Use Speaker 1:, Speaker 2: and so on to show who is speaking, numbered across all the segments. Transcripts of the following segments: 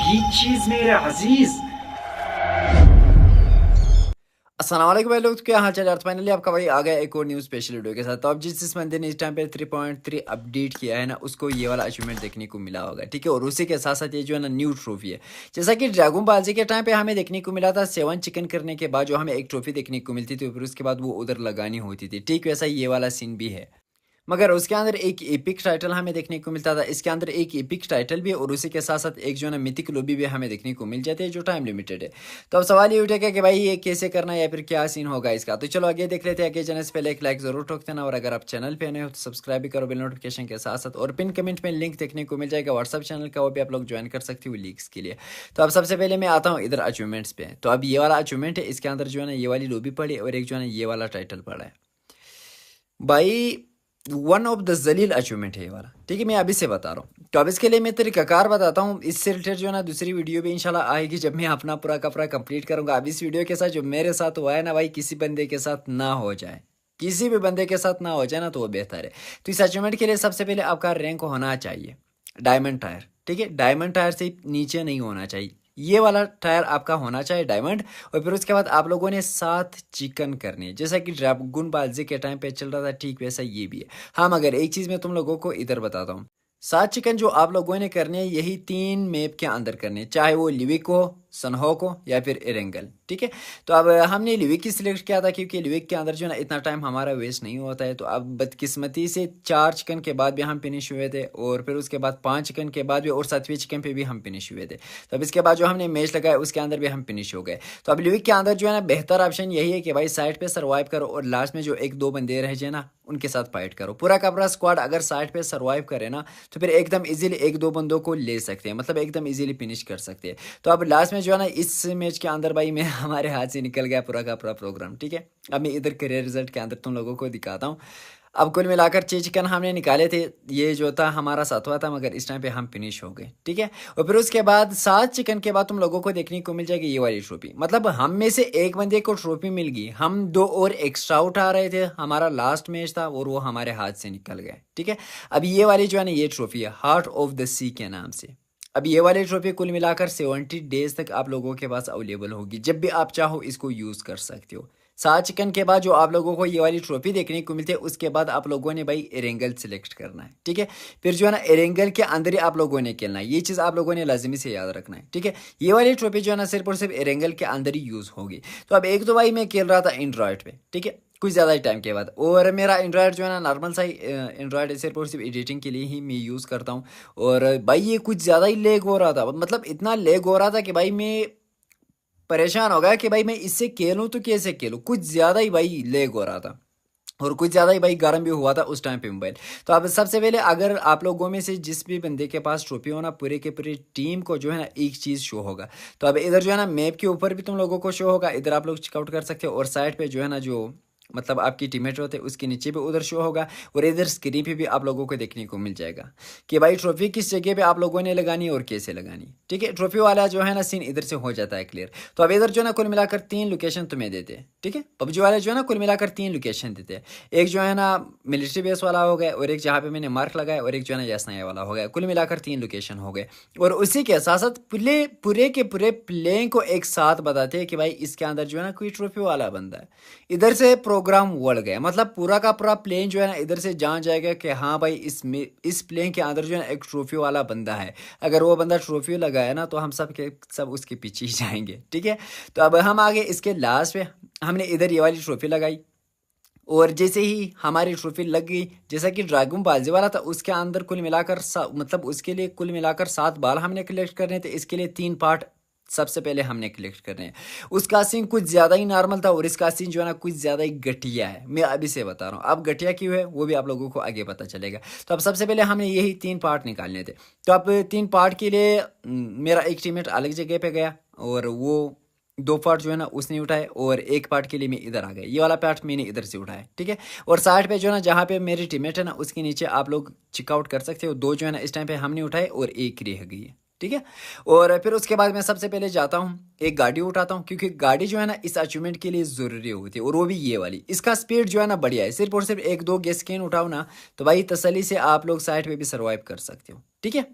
Speaker 1: यही चीज मेरे अजीज।
Speaker 2: अस्सलाम वालेकुम भाई लोग, क्या हाल चाल है। फाइनली आपका भाई आ गया एक और न्यू स्पेशल वीडियो के साथ। तो अब जिस बंदे ने इस टाइम पे 3.3 अपडेट किया है ना, उसको ये वाला अचीवमेंट देखने को मिला होगा, ठीक है। और उसी के साथ साथ ये जो है ना न्यू ट्रॉफी है। जैसा कि ड्रैगन बॉल जी के टाइम पे हमें देखने को मिला था 7 चिकन करने के बाद जो हमें एक ट्रॉफी देखने को मिलती थी, फिर उसके बाद वो उधर लगानी होती थी, ठीक वैसा ये वाला सीन भी है। मगर उसके अंदर एक एपिक टाइटल हमें देखने को मिलता था, इसके अंदर एक एपिक टाइटल भी है और उसी के साथ साथ एक जो है ना मिथिक लॉबी भी हमें देखने को मिल जाती है जो टाइम लिमिटेड है। तो अब सवाल ये उठेगा कि भाई ये कैसे करना है या फिर क्या सीन होगा इसका। तो चलो आगे देख लेते हैं। आगे जाने से पहले एक लाइक जरूर ठोक देना और अगर आप चैनल पे नए हो तो सब्सक्राइब भी करो बिल नोटिफिकेशन के साथ साथ। और पिन कमेंट में लिंक देखने को मिल जाएगा व्हाट्सअप चैनल का, वो भी आप लोग ज्वाइन कर सकते हो लीक्स के लिए। तो अब सबसे पहले मैं आता हूँ इधर अचीवमेंट्स पे। तो अब ये वाला अचीवमेंट है, इसके अंदर जो है ना ये वाली लॉबी पड़ी और एक जो है ना ये वाला टाइटल पड़ा है भाई। वन ऑफ द जलील अचीवमेंट है ये वाला, ठीक है। मैं अभी से बता रहा हूँ। तो अब इसके लिए मैं तरीकाकार बताता हूँ। इससे रिलेटेड जो है ना दूसरी वीडियो भी इंशाल्लाह आएगी जब मैं अपना पूरा का पूरा कंप्लीट करूंगा। अब इस वीडियो के साथ जो मेरे साथ हुआ है ना भाई, किसी बंदे के साथ ना हो जाए, किसी भी बंदे के साथ ना हो जाए ना, तो वो बेहतर है। तो इस अचीवमेंट के लिए सबसे पहले आपका रैंक होना चाहिए डायमंड टायर, ठीक है। डायमंड टायर से नीचे नहीं होना चाहिए, ये वाला टायर आपका होना चाहिए डायमंड। और फिर उसके बाद आप लोगों ने 7 चिकन करने, जैसा कि ड्रैगन बाजी के टाइम पे चल रहा था, ठीक वैसा ये भी है। हाँ, मगर एक चीज़ मैं तुम लोगों को इधर बताता हूँ। 7 चिकन जो आप लोगों ने करने हैं, यही 3 मैप के अंदर करने, चाहे वो लिविक हो, सनहॉक हो या फिर एरेंगल, ठीक है। तो अब हमने लिविक की सिलेक्ट किया था क्योंकि लिविक के अंदर जो है ना इतना टाइम हमारा वेस्ट नहीं होता है। तो अब बदकिस्मती से 4 चिकन के बाद भी हम फिनिश हुए थे और फिर उसके बाद 5 चिकन के बाद भी और 7वें चिकन पे भी हम फिनिश हुए थे। तो अब इसके बाद जो हमने मैच लगाया उसके अंदर भी हम फिनिश हो गए। तो अब लिविक के अंदर जो है ना बेहतर ऑप्शन यही है कि भाई साइड पे सर्वाइव करो और लास्ट में जो 1-2 बंदे रह जाए ना, उनके साथ फाइट करो। पूरा का पूरा स्क्वाड अगर साइड पे सर्वाइव करे ना, तो फिर एकदम इजीली 1-2 बंदों को ले सकते हैं, मतलब एकदम इजीली फिनिश कर सकते हैं। तो अब लास्ट में जो है ना इस मैच के अंदर भाई मैं हमारे हाथ से निकल गया पूरा का पूरा प्रोग्राम, ठीक है। अब मैं इधर करियर रिजल्ट के अंदर तुम लोगों को दिखाता हूँ। अब कुल मिलाकर 6 चिकन हमने निकाले थे, ये जो था हमारा 7वां था, मगर इस टाइम पे हम फिनिश हो गए, ठीक है। और फिर उसके बाद 7 चिकन के बाद तुम लोगों को देखने को मिल जाएगी ये वाली ट्रॉफी। मतलब हम में से एक बंदे को ट्रॉफी मिल गई, हम 2 और एक्स्ट्रा उठा रहे थे, हमारा लास्ट मैच था और वो हमारे हाथ से निकल गए, ठीक है। अब ये वाली जो है ना ये ट्रॉफी है हार्ट ऑफ द सी के नाम से। अब ये वाली ट्रॉफी कुल मिलाकर 70 डेज तक आप लोगों के पास अवेलेबल होगी, जब भी आप चाहो इसको यूज़ कर सकते हो। 7 चिकन के बाद जो आप लोगों को ये वाली ट्रॉफी देखने को मिलती है, उसके बाद आप लोगों ने भाई एरेंगल सेलेक्ट करना है, ठीक है। फिर जो है ना एरेंगल के अंदर ही आप लोगों ने खेलना है, ये चीज़ आप लोगों ने लाजमी से याद रखना है, ठीक है। ये वाली ट्रॉफी जो है ना सिर्फ और सिर्फ एरेंगल के अंदर ही यूज़ होगी। तो अब एक तो भाई मैं खेल रहा था एंड्रॉयड पे, ठीक है, कुछ ज़्यादा ही टाइम के बाद। और मेरा एंड्रॉयड जो है ना नॉर्मल सा ही एंड्रॉयड सिर्फ और सिर्फ एडिटिंग के लिए ही मैं यूज़ करता हूँ। और भाई ये कुछ ज़्यादा ही लेग हो रहा था, मतलब इतना लेग हो रहा था कि भाई मैं परेशान हो गया कि भाई मैं इससे खेलूँ तो कैसे खेलूँ, कुछ ज़्यादा ही भाई लेग हो रहा था। और कुछ ज़्यादा ही भाई गर्म भी हुआ था उस टाइम पे मोबाइल। तो अब सबसे पहले अगर आप लोगों में से जिस भी बंदे के पास ट्रॉफी हो ना, पूरे के पूरी टीम को जो है ना एक चीज़ शो होगा। तो अब इधर जो है ना मैप के ऊपर भी तुम लोगों को शो होगा, इधर आप लोग चेकआउट कर सकते हो। और साइड पे जो है ना जो मतलब आपकी टीममेट होते हैं उसके नीचे भी उधर शो होगा। और इधर स्क्रीन पे भी आप लोगों को देखने को मिल जाएगा कि भाई ट्रॉफी किस जगह पे आप लोगों ने लगानी और कैसे लगानी, ठीक है। ट्रॉफी वाला जो है ना सीन इधर से हो जाता है क्लियर। तो अब इधर जो है ना कुल मिलाकर 3 लोकेशन तुम्हें देते हैं, ठीक है। पबजी वाले जो है ना कुल मिलाकर 3 लोकेशन देते हैं। एक जो है ना मिलिट्री बेस वाला हो गया, और एक जहाँ पे मैंने मार्क लगाया, और एक जो है ना यासनाया वाला हो गया। कुल मिलाकर 3 लोकेशन हो गए। और उसी के साथ साथ पूरे के पूरे प्लेइंग को एक साथ बताते हैं कि भाई इसके अंदर जो है ना कोई ट्रॉफी वाला बंदा है। इधर से प्रोग्राम बढ़ गया, मतलब पूरा का पूरा प्लेन जो है ना इधर से जान जाएगा कि हाँ भाई इसमें इस प्लेन के अंदर जो है ना एक ट्रॉफी वाला बंदा है। अगर वो बंदा ट्रॉफी लगाया ना, तो हम सब के सब उसके पीछे ही जाएंगे, ठीक है। तो अब हम आगे इसके लास्ट पे हमने इधर ये वाली ट्रॉफी लगाई। और जैसे ही हमारी ट्रॉफी लग गई, जैसा कि ड्रैगन बाजी वाला था, उसके अंदर कुल मिलाकर मतलब उसके लिए कुल मिलाकर 7 बाल हमने कलेक्ट करने थे। इसके लिए 3 पार्ट सबसे पहले हमने कलेक्ट करने हैं। उसका सीन कुछ ज़्यादा ही नॉर्मल था और इसका सीन जो है ना कुछ ज़्यादा ही घटिया है। मैं अभी से बता रहा हूँ, अब घटिया क्यों है वो भी आप लोगों को आगे पता चलेगा। तो अब सबसे पहले हमने यही 3 पार्ट निकालने थे। तो अब 3 पार्ट के लिए मेरा एक टीममेट अलग जगह पे गया और वो 2 पार्ट जो है ना उसने उठाए, और 1 पार्ट के लिए मैं इधर आ गया, ये वाला पार्ट मैंने इधर से उठाया, ठीक है। और साइड पे जो है ना जहाँ पे मेरी टीममेट है ना उसके नीचे आप लोग चेकआउट कर सकते हो, 2 जो है ना इस टाइम पे हमने उठाए और 1 रह गई है, ठीक है। और फिर उसके बाद मैं सबसे पहले जाता हूँ एक गाड़ी उठाता हूँ, क्योंकि गाड़ी जो है ना इस अचीवमेंट के लिए ज़रूरी होती है, और वो भी ये वाली। इसका स्पीड जो है ना बढ़िया है, सिर्फ और सिर्फ 1-2 गैस कैन उठाओ ना, तो भाई तसल्ली से आप लोग साइड पे भी सर्वाइव कर सकते हो, ठीक है।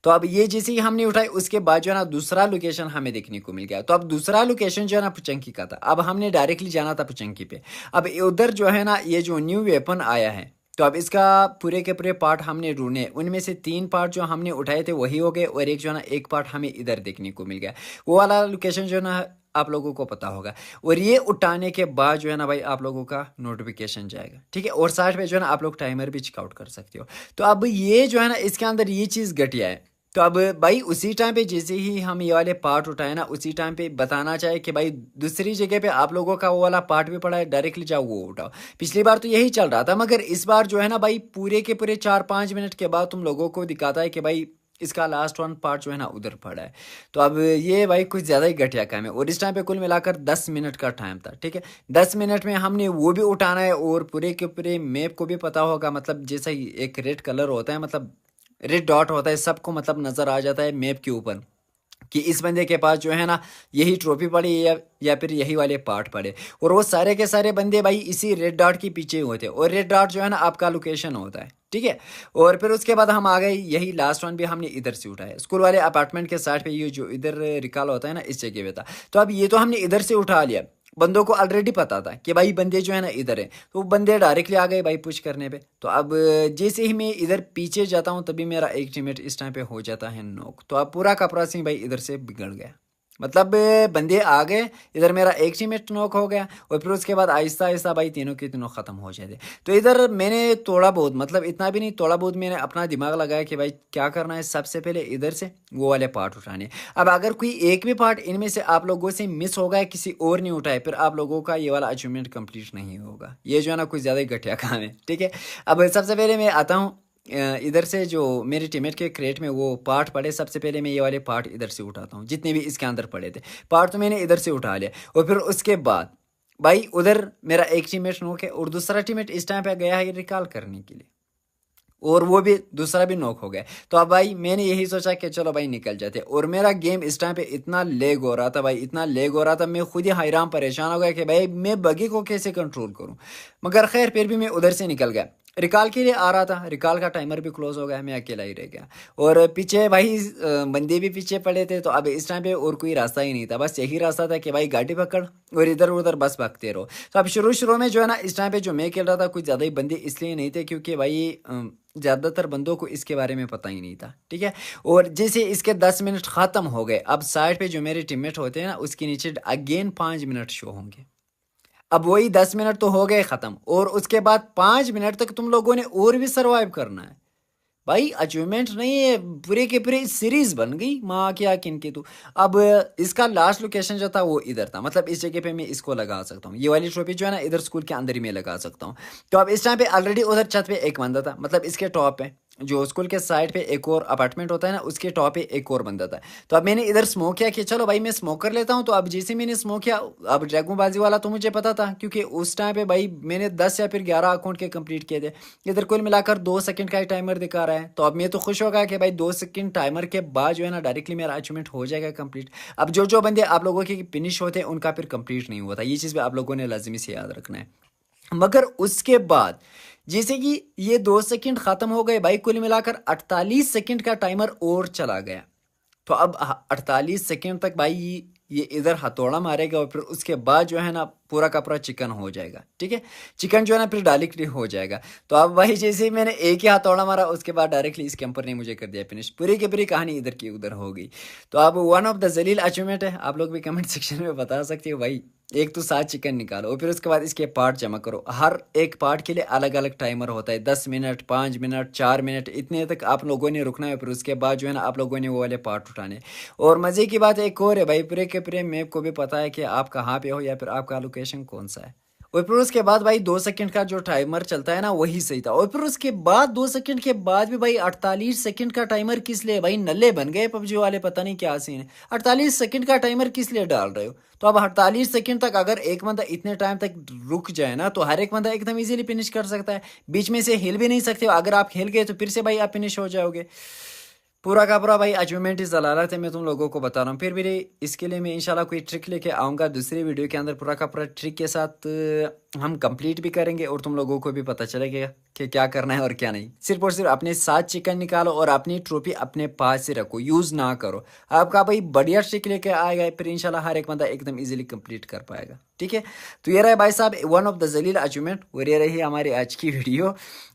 Speaker 2: तो अब ये जैसे ही हमने उठाई उसके बाद जो है ना दूसरा लोकेशन हमें देखने को मिल गया। तो अब दूसरा लोकेशन जो है ना पुचंकी का था। अब हमने डायरेक्टली जाना था पुचंकी पे। अब उधर जो है ना ये जो न्यू वेपन आया है, तो अब इसका पूरे के पूरे पार्ट हमने ढूंढे। उनमें से 3 पार्ट जो हमने उठाए थे वही हो गए, और एक जो है ना एक पार्ट हमें इधर देखने को मिल गया। वो वाला लोकेशन जो है ना आप लोगों को पता होगा। और ये उठाने के बाद जो है ना भाई आप लोगों का नोटिफिकेशन जाएगा, ठीक है। और साथ में जो है ना आप लोग टाइमर भी चेकआउट कर सकते हो। तो अब ये जो है ना इसके अंदर ये चीज़ घटिया है। तो अब भाई उसी टाइम पे जैसे ही हम ये वाले पार्ट उठाए ना, उसी टाइम पे बताना चाहे कि भाई दूसरी जगह पे आप लोगों का वो वाला पार्ट भी पड़ा है, डायरेक्टली जाओ वो उठाओ। पिछली बार तो यही चल रहा था, मगर इस बार जो है ना भाई पूरे के पूरे 4-5 मिनट के बाद तुम लोगों को दिखाता है कि भाई इसका लास्ट वन पार्ट जो है ना उधर पड़ा है। तो अब ये भाई कुछ ज़्यादा ही घटिया काम है। और इस टाइम पे कुल मिलाकर 10 मिनट का टाइम था, ठीक है। 10 मिनट में हमने वो भी उठाना है, और पूरे के पूरे मैप को भी पता होगा, मतलब जैसा ही एक रेड कलर होता है, मतलब रेड डॉट होता है, सबको मतलब नज़र आ जाता है मैप के ऊपर कि इस बंदे के पास जो है ना यही ट्रॉफी पड़ी या फिर यही वाले पार्ट पड़े। और वो सारे के सारे बंदे भाई इसी रेड डॉट के पीछे होते हैं, और रेड डॉट जो है ना आपका लोकेशन होता है, ठीक है। और फिर उसके बाद हम आ गए, यही लास्ट वन भी हमने इधर से उठाया, स्कूल वाले अपार्टमेंट के साइड पे, ये जो इधर रिकॉल होता है ना इस जगह पे था। तो अब ये तो हमने इधर से उठा लिया, बंदों को ऑलरेडी पता था कि भाई बंदे जो है ना इधर है, तो बंदे डायरेक्टली आ गए भाई पुश करने पे। तो अब जैसे ही मैं इधर पीछे जाता हूँ तभी मेरा एक टीममेट इस टाइम पे हो जाता है नॉक। तो अब पूरा का पूरा सीन भाई इधर से बिगड़ गया, मतलब बंदे आ गए, इधर मेरा एक टीममेट नॉक हो गया, और फिर उसके बाद आहिस्ता आहिस्ता भाई तीनों के तीनों ख़त्म हो जाते। तो इधर मैंने थोड़ा बहुत, मतलब इतना भी नहीं, थोड़ा बहुत मैंने अपना दिमाग लगाया कि भाई क्या करना है, सबसे पहले इधर से वो वाले पार्ट उठाने। अब अगर कोई एक भी पार्ट इनमें से आप लोगों से मिस हो गया, किसी और नहीं उठाए, फिर आप लोगों का ये वाला अचीवमेंट कंप्लीट नहीं होगा। ये जो है ना कुछ ज़्यादा ही घटिया काम है, ठीक है। अब सबसे पहले मैं आता हूँ इधर से, जो मेरे टीममेट के क्रेट में वो पार्ट पड़े, सबसे पहले मैं ये वाले पार्ट इधर से उठाता हूँ, जितने भी इसके अंदर पड़े थे पार्ट तो मैंने इधर से उठा लिया। और फिर उसके बाद भाई उधर मेरा एक टीममेट नॉक है, और दूसरा टीममेट इस टाइम पे गया है रिकॉल करने के लिए, और वो भी दूसरा भी नॉक हो गया। तो अब भाई मैंने यही सोचा कि चलो भाई निकल जाते, और मेरा गेम इस टाइम पे इतना लेग हो रहा था भाई, इतना लेग हो रहा था, मैं खुद ही हैरान परेशान हो गया कि भाई मैं बगी को कैसे कंट्रोल करूं। मगर खैर फिर भी मैं उधर से निकल गया, रिकॉल के लिए आ रहा था, रिकॉल का टाइमर भी क्लोज हो गया, मैं अकेला ही रह गया। और पीछे भाई बंदे भी पीछे पड़े थे। तो अब इस टाइम पे और कोई रास्ता ही नहीं था, बस यही रास्ता था कि भाई गाड़ी पकड़ और इधर उधर बस भागते रहो। तो अब शुरू शुरू में जो है ना इस टाइम पे जो मैं खेल रहा था, कुछ ज़्यादा ही बंदे इसलिए नहीं थे क्योंकि भाई ज़्यादातर बंदों को इसके बारे में पता ही नहीं था, ठीक है। और जैसे इसके 10 मिनट ख़त्म हो गए, अब साइड पे जो मेरे टीममेट होते हैं ना उसके नीचे अगेन 5 मिनट शो होंगे। अब वही 10 मिनट तो हो गए ख़त्म, और उसके बाद 5 मिनट तक तुम लोगों ने और भी सर्वाइव करना है भाई। अचीवमेंट नहीं है, पूरे के पूरे सीरीज बन गई माँ की आकिन की। तो अब इसका लास्ट लोकेशन जो था वो इधर था, मतलब इस जगह पे मैं इसको लगा सकता हूँ, ये वाली ट्रॉफी जो है ना इधर स्कूल के अंदर ही मैं लगा सकता हूँ। तो अब इस टाइम पे ऑलरेडी उधर छत पे एक बंदा था, मतलब इसके टॉप पे जो स्कूल के साइड पे एक और अपार्टमेंट होता है ना उसके टॉप पे एक और बंदा था। तो अब मैंने इधर स्मोक किया कि चलो भाई मैं स्मोक कर लेता हूँ। तो अब जैसे मैंने स्मोक किया, अब ड्रैगन बाजी वाला तो मुझे पता था क्योंकि उस टाइम पे भाई मैंने 10 या फिर 11 अकाउंट के कंप्लीट किए थे। इधर कुल मिलाकर 2 सेकंड का ही टाइमर दिखा रहा है। तो अब मैं तो खुश होगा कि भाई 2 सेकंड टाइमर के बाद जो है ना डायरेक्टली मेरा अचीवमेंट हो जाएगा कंप्लीट। अब जो जो बंदे आप लोगों के फिनिश होते हैं उनका फिर कंप्लीट नहीं हुआ था, ये चीज़ भी आप लोगों ने लाजमी से याद रखना है। मगर उसके बाद जैसे कि ये 2 सेकंड खत्म हो गए भाई, कुल मिलाकर 48 सेकंड का टाइमर और चला गया। तो अब 48 सेकंड तक भाई ये इधर हथौड़ा मारेगा, और फिर उसके बाद जो है ना पूरा का पूरा चिकन हो जाएगा, ठीक है। चिकन जो है ना फिर डायरेक्टली हो जाएगा। तो अब भाई जैसे ही मैंने एक ही हथौड़ा मारा, उसके बाद डायरेक्टली इस कैंपर ने मुझे कर दिया फिनिश, पूरी की पूरी कहानी इधर की उधर हो गई। तो अब वन ऑफ द जलील अचीवमेंट है, आप लोग भी कमेंट सेक्शन में बता सकते हो भाई। एक तो 7 चिकन निकालो, और फिर उसके बाद इसके पार्ट जमा करो। हर एक पार्ट के लिए अलग अलग टाइमर होता है, 10 मिनट, 5 मिनट, 4 मिनट, इतने तक आप लोगों ने रुकना है। फिर उसके बाद जो है ना आप लोगों ने वो वाले पार्ट उठाने। और मज़े की बात एक और है भाई, पूरे के पूरे मैप को भी पता है कि आप कहाँ पे हो या फिर आपका लोकेशन कौन सा है। और फिर उसके बाद भाई 2 सेकंड का जो टाइमर चलता है ना वही सही था। और फिर उसके बाद 2 सेकंड के बाद भी भाई 48 सेकंड का टाइमर किस लिए भाई, नल्ले बन गए पबजी वाले, पता नहीं क्या सीन है। 48 सेकंड का टाइमर किस लिए डाल रहे हो। तो अब 48 सेकंड तक अगर एक बंदा इतने टाइम तक रुक जाए ना, तो हर एक बंदा एकदम इजीली फिनिश कर सकता है, बीच में से हिल भी नहीं सकते। अगर आप हिल गए तो फिर से भाई आप फिनिश हो जाओगे। पूरा का पूरा भाई अचीवमेंट इस जलालत है, मैं तुम लोगों को बता रहा हूँ। फिर भी इसके लिए मैं इंशाल्लाह कोई ट्रिक लेके आऊँगा दूसरी वीडियो के अंदर, पूरा का पूरा ट्रिक के साथ हम कंप्लीट भी करेंगे और तुम लोगों को भी पता चलेगा कि क्या करना है और क्या नहीं। सिर्फ और सिर्फ अपने साथ चिकन निकालो और अपनी ट्रॉफी अपने पास से रखो, यूज़ ना करो। आपका भाई बढ़िया ट्रिक लेके आएगा, फिर इंशाल्लाह हर एक बंदा एकदम इजीली कंप्लीट कर पाएगा। ठीक है, तो ये रहा भाई साहब वन ऑफ द जलील अचीवमेंट, और ये रही हमारी आज की वीडियो।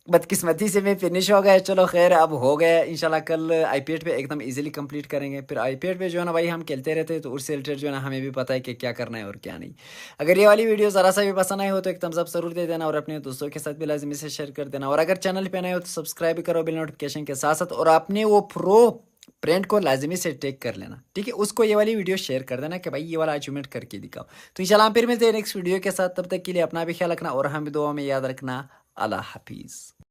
Speaker 2: बदकिस्मती से मैं फिनिश हो गया, चलो खैर अब हो गया। इंशाल्लाह कल आईपैड पे एकदम इजीली कंप्लीट करेंगे। फिर आईपैड पे जो है ना भाई हम खेलते रहते हैं, तो उससे रिलेटेड जो है ना हमें भी पता है कि क्या करना है और क्या नहीं। अगर ये वाली वीडियो ज़रा सा भी पसंद आई हो तो एक थम्स अप जरूर दे देना, और अपने दोस्तों के साथ भी लाजमी से शेयर कर देना। और अगर चैनल पे नए हो तो सब्सक्राइब भी करो बिल नोटिफिकेशन के साथ साथ, और आपने वो प्रो फ्रेंड को लाजमी से टेक कर लेना। ठीक है, उसको ये वाली वीडियो शेयर कर देना कि भाई ये वाला अचीवमेंट करके दिखाओ। तो इंशाल्लाह हम फिर मिलते हैं नेक्स्ट वीडियो के साथ, तब तक के लिए अपना भी ख्याल रखना और हम भी दुआ में याद रखना। अल्लाह हाफिज़।